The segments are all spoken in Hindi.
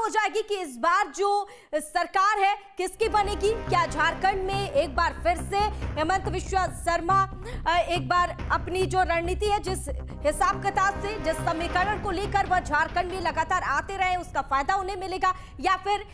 हो जाएगी कि इस बार जो सरकार है किसकी बनेगी। क्या झारखंड में एक बार फिर से हेमंत बिस्वा शर्मा एक बार अपनी जो रणनीति है, जिस हिसाब किताब से, जिस समीकरण को लेकर वह झारखंड में लगातार आते रहे, उसका फायदा उन्हें मिलेगा, या फिर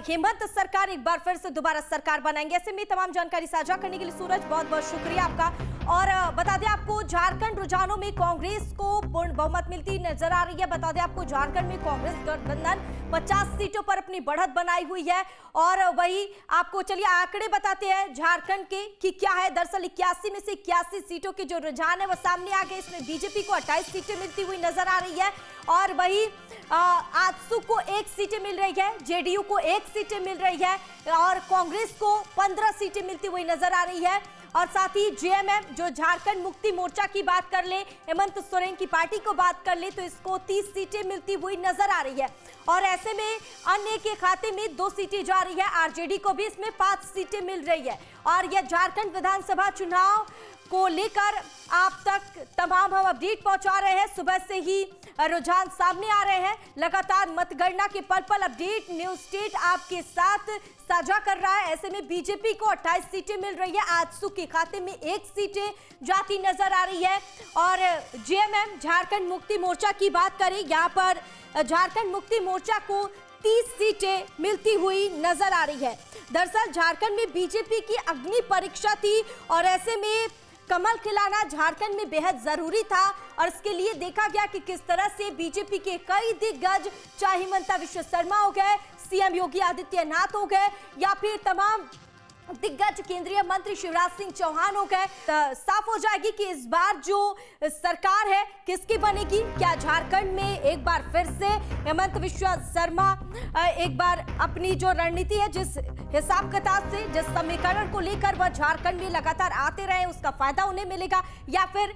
हेमंत सरकार एक बार फिर से दोबारा सरकार बनाएंगे। ऐसे में तमाम जानकारी साझा करने के लिए सूरज बहुत बहुत शुक्रिया आपका। और बता दें आपको, झारखंड रुझानों में कांग्रेस को पूर्ण बहुमत मिलती नजर आ रही है। बता दें आपको, झारखंड में कांग्रेस गठबंधन 50 सीटों पर अपनी बढ़त बनाई हुई है। और वही आपको चलिए आंकड़े बताते हैं झारखंड के कि क्या है। दरअसल 81 में से 81 सीटों के जो रुझान है वो सामने आ गए। इसमें बीजेपी को 28 सीटें मिलती हुई नजर आ रही है, और वही आजसू को 1 सीटें मिल रही है, जेडीयू को 1 सीटें मिल रही है, और कांग्रेस को 15 सीटें मिलती हुई नजर आ रही है। और साथ ही जेएमएम, जो झारखंड मुक्ति मोर्चा की बात कर ले, हेमंत सोरेन की पार्टी को बात कर ले, तो इसको 30 सीटें मिलती हुई नजर आ रही है। और ऐसे में अन्य के खाते में 2 सीटें जा रही है, आरजेडी को भी इसमें 5 सीटें मिल रही है। और यह झारखंड विधानसभा चुनाव को लेकर आप तक तमाम हम अपडेट पहुंचा रहे हैं। सुबह से ही रुझान सामने आ रहे हैं, लगातार मतगणना के पल पल अपडेट न्यूज स्टेट आपके साथ साझा कर रहा है। ऐसे में बीजेपी को 28 सीटें मिल रही है, आजसू के खाते में 1 सीटें जाती नजर आ रही है। और जेएमएम, झारखंड मुक्ति मोर्चा की बात करें, यहाँ पर झारखंड मुक्ति मोर्चा को 30 सीटें मिलती हुई नजर आ रही है। दरअसल झारखंड में बीजेपी की अग्नि परीक्षा थी, और ऐसे में कमल खिलाना झारखंड में बेहद जरूरी था। और इसके लिए देखा गया कि किस तरह से बीजेपी के कई दिग्गज, चाहे हेमंत बिस्वा शर्मा हो गए, सीएम योगी आदित्यनाथ हो गए, या फिर तमाम दिग्गज केंद्रीय मंत्री शिवराज सिंह चौहान हो गए, साफ हो जाएगी कि इस बार जो सरकार है किसकी बनेगी। क्या झारखंड में एक बार फिर से हेमंत बिस्वा शर्मा एक बार अपनी जो रणनीति है, जिस हिसाब किताब से, जिस समीकरण को लेकर वह झारखंड में लगातार आते रहे, उसका फायदा उन्हें मिलेगा, या फिर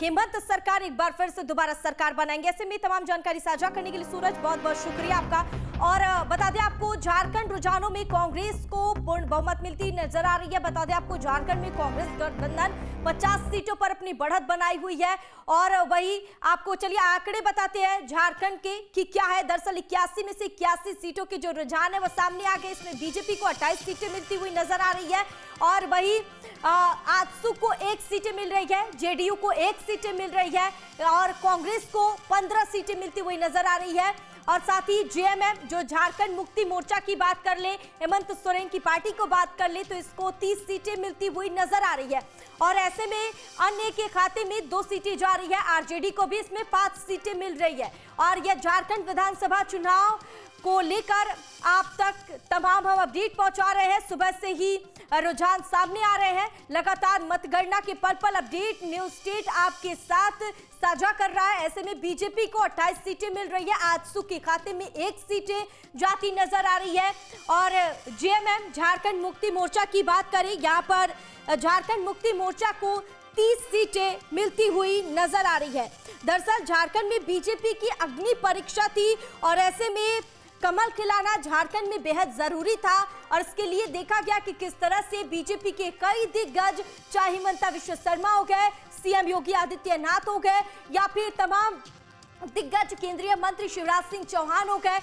हेमंत सरकार एक बार फिर से दोबारा सरकार बनाएंगे। ऐसे में तमाम जानकारी साझा करने के लिए सूरज बहुत बहुत शुक्रिया आपका। और बता दें आपको, झारखंड रुझानों में कांग्रेस को पूर्ण बहुमत मिलती नजर आ रही है। बता दें आपको, झारखंड में कांग्रेस गठबंधन 50 सीटों पर अपनी बढ़त बनाई हुई है। और वही आपको चलिए आंकड़े बताते हैं झारखंड के कि क्या है। दरअसल 81 में से 81 सीटों के जो रुझान है वो सामने आ गए। इसमें बीजेपी को 28 सीटें मिलती हुई नजर आ रही है, और वही आजसू को 1 सीटें मिल रही है, जेडीयू को 1 सीटें मिल रही है, और कांग्रेस को 15 सीटें मिलती हुई नजर आ रही है। और साथ ही जेएमएम, जो झारखंड मुक्ति मोर्चा की बात कर ले, हेमंत सोरेन की पार्टी को बात कर ले, तो इसको 30 सीटें मिलती हुई नजर आ रही है। और ऐसे में अन्य के खाते में 2 सीटें जा रही है, आरजेडी को भी इसमें 5 सीटें मिल रही है। और यह झारखंड विधानसभा चुनाव को लेकर आप तक तमाम हम अपडेट पहुंचा रहे हैं। सुबह से ही रुझान सामने आ रहे हैं, लगातार मतगणना के पल पल अपडेट न्यूज स्टेट आपके साथ साझा कर रहा है। ऐसे में बीजेपी को 28 सीटें मिल रही है, आजसू के खाते में 1 सीटें जाती नजर आ रही है। और जेएमएम, झारखंड मुक्ति मोर्चा की बात करें, यहाँ पर झारखंड मुक्ति मोर्चा को 30 सीटें मिलती हुई नजर आ रही है। दरअसल झारखंड में बीजेपी की अग्नि परीक्षा थी, और ऐसे में कमल खिलाना झारखंड में बेहद जरूरी था। और इसके लिए देखा गया कि किस तरह से बीजेपी के कई दिग्गज, चाहे हेमंत बिस्वा शर्मा हो गए, सीएम योगी आदित्यनाथ हो गए, या फिर तमाम दिग्गज केंद्रीय मंत्री शिवराज सिंह चौहान हो गए,